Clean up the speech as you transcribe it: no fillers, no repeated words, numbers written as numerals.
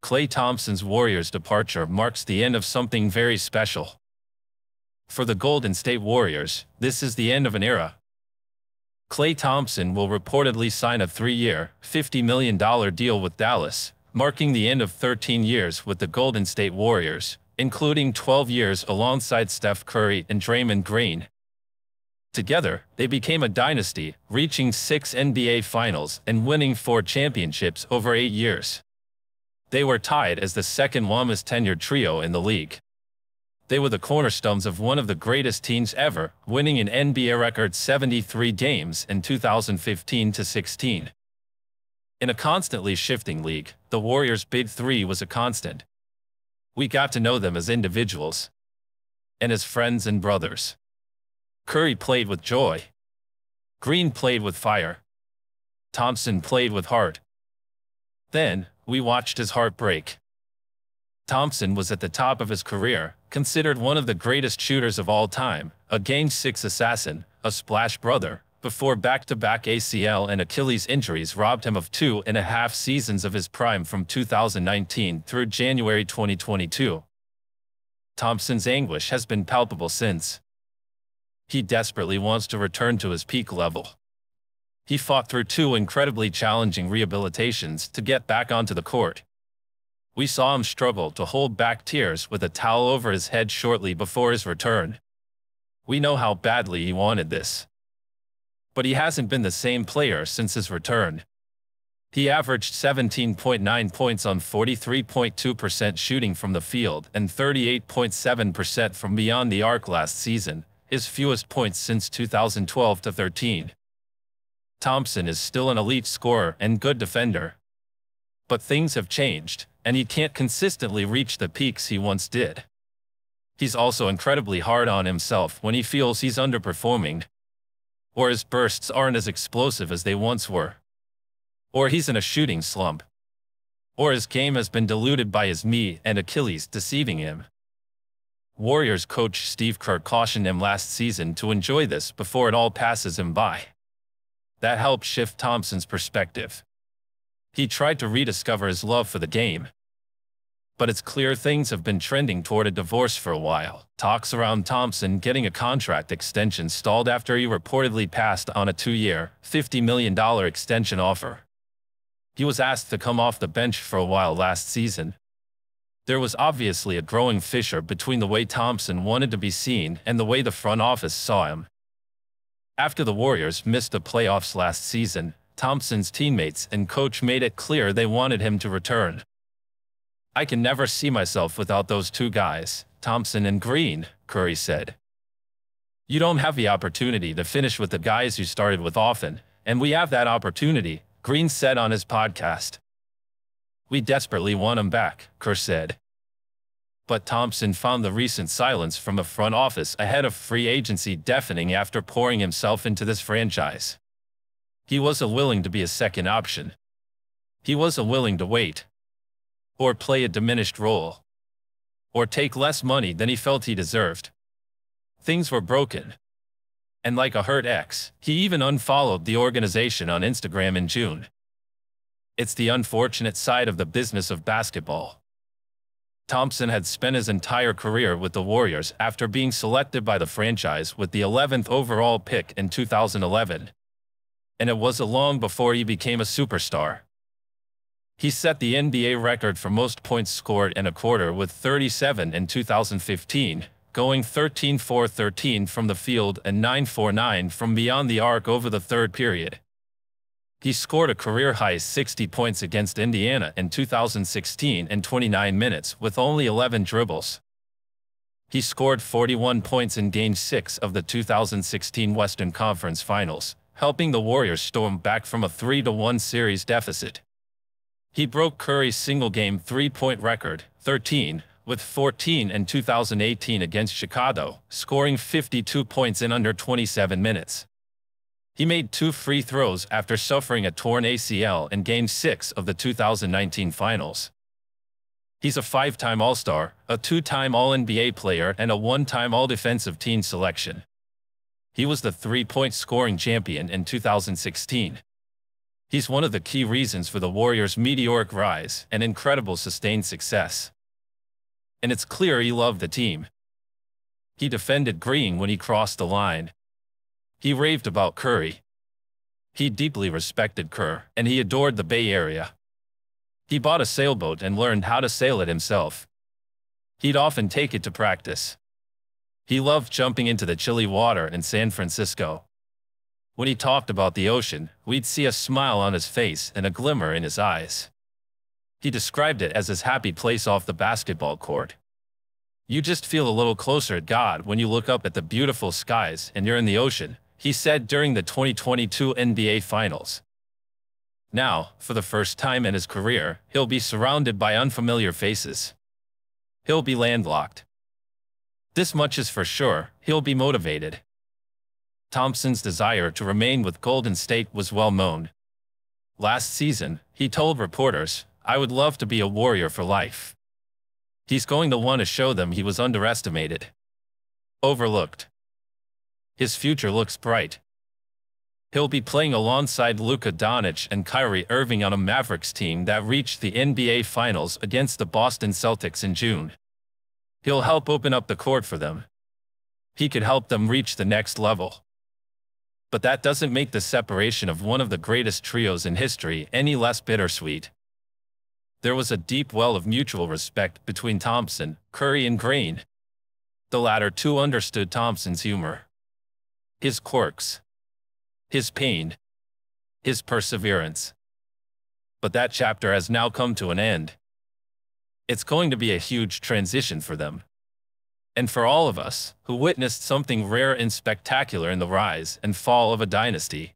Klay Thompson's Warriors' departure marks the end of something very special. For the Golden State Warriors, this is the end of an era. Klay Thompson will reportedly sign a 3-year, $50 million deal with Dallas, marking the end of 13 years with the Golden State Warriors, including 12 years alongside Steph Curry and Draymond Green. Together, they became a dynasty, reaching 6 NBA Finals and winning 4 championships over 8 years. They were tied as the second longest tenured trio in the league. They were the cornerstones of one of the greatest teams ever, winning an NBA record 73 games in 2015-16. In a constantly shifting league, the Warriors' Big Three was a constant. We got to know them as individuals and as friends and brothers. Curry played with joy. Green played with fire. Thompson played with heart. Then, we watched his heart break. Thompson was at the top of his career, considered one of the greatest shooters of all time, a Game 6 assassin, a splash brother, before back-to-back ACL and Achilles injuries robbed him of 2.5 seasons of his prime from 2019 through January 2022. Thompson's anguish has been palpable since. He desperately wants to return to his peak level. He fought through 2 incredibly challenging rehabilitations to get back onto the court. We saw him struggle to hold back tears with a towel over his head shortly before his return. We know how badly he wanted this. But he hasn't been the same player since his return. He averaged 17.9 points on 43.2% shooting from the field and 38.7% from beyond the arc last season, his fewest points since 2012-13. Thompson is still an elite scorer and good defender. But things have changed, and he can't consistently reach the peaks he once did. He's also incredibly hard on himself when he feels he's underperforming, or his bursts aren't as explosive as they once were, or he's in a shooting slump, or his game has been diluted by his knee and Achilles deceiving him. Warriors coach Steve Kerr cautioned him last season to enjoy this before it all passes him by. That helped shift Thompson's perspective. He tried to rediscover his love for the game. But it's clear things have been trending toward a divorce for a while. Talks around Thompson getting a contract extension stalled after he reportedly passed on a 2-year, $50 million extension offer. He was asked to come off the bench for a while last season. There was obviously a growing fissure between the way Thompson wanted to be seen and the way the front office saw him. After the Warriors missed the playoffs last season, Thompson's teammates and coach made it clear they wanted him to return. "I can never see myself without those 2 guys, Thompson and Green," Curry said. "You don't have the opportunity to finish with the guys you started with often, and we have that opportunity," Green said on his podcast. "We desperately want him back," Kerr said. But Thompson found the recent silence from the front office ahead of free agency deafening after pouring himself into this franchise. He wasn't willing to be a second option. He wasn't willing to wait, or play a diminished role, or take less money than he felt he deserved. Things were broken. And like a hurt ex, he even unfollowed the organization on Instagram in June. It's the unfortunate side of the business of basketball. Thompson had spent his entire career with the Warriors after being selected by the franchise with the 11th overall pick in 2011. And it wasn't long before he became a superstar. He set the NBA record for most points scored in a quarter with 37 in 2015, going 13-4-13 from the field and 9-4-9 from beyond the arc over the third period. He scored a career-high 60 points against Indiana in 2016 in 29 minutes with only 11 dribbles. He scored 41 points in Game 6 of the 2016 Western Conference Finals, helping the Warriors storm back from a 3-1 series deficit. He broke Curry's single-game 3-point record, 13, with 14 in 2018 against Chicago, scoring 52 points in under 27 minutes. He made 2 free throws after suffering a torn ACL in Game 6 of the 2019 Finals. He's a 5-time All-Star, a 2-time All-NBA player, and a 1-time All-Defensive Team selection. He was the 3-point scoring champion in 2016. He's one of the key reasons for the Warriors' meteoric rise and incredible sustained success. And it's clear he loved the team. He defended Green when he crossed the line. He raved about Curry. He deeply respected Kerr, and he adored the Bay Area. He bought a sailboat and learned how to sail it himself. He'd often take it to practice. He loved jumping into the chilly water in San Francisco. When he talked about the ocean, we'd see a smile on his face and a glimmer in his eyes. He described it as his happy place off the basketball court. You just feel a little closer to God when you look up at the beautiful skies and you're in the ocean, he said during the 2022 NBA Finals. Now, for the first time in his career, he'll be surrounded by unfamiliar faces. He'll be landlocked. This much is for sure, he'll be motivated. Thompson's desire to remain with Golden State was well known. Last season, he told reporters, "I would love to be a Warrior for life." He's going to want to show them he was underestimated. Overlooked. His future looks bright. He'll be playing alongside Luka Doncic and Kyrie Irving on a Mavericks team that reached the NBA Finals against the Boston Celtics in June. He'll help open up the court for them. He could help them reach the next level. But that doesn't make the separation of one of the greatest trios in history any less bittersweet. There was a deep well of mutual respect between Thompson, Curry, and Green. The latter two understood Thompson's humor, his quirks, his pain, his perseverance. But that chapter has now come to an end. It's going to be a huge transition for them. And for all of us, who witnessed something rare and spectacular in the rise and fall of a dynasty.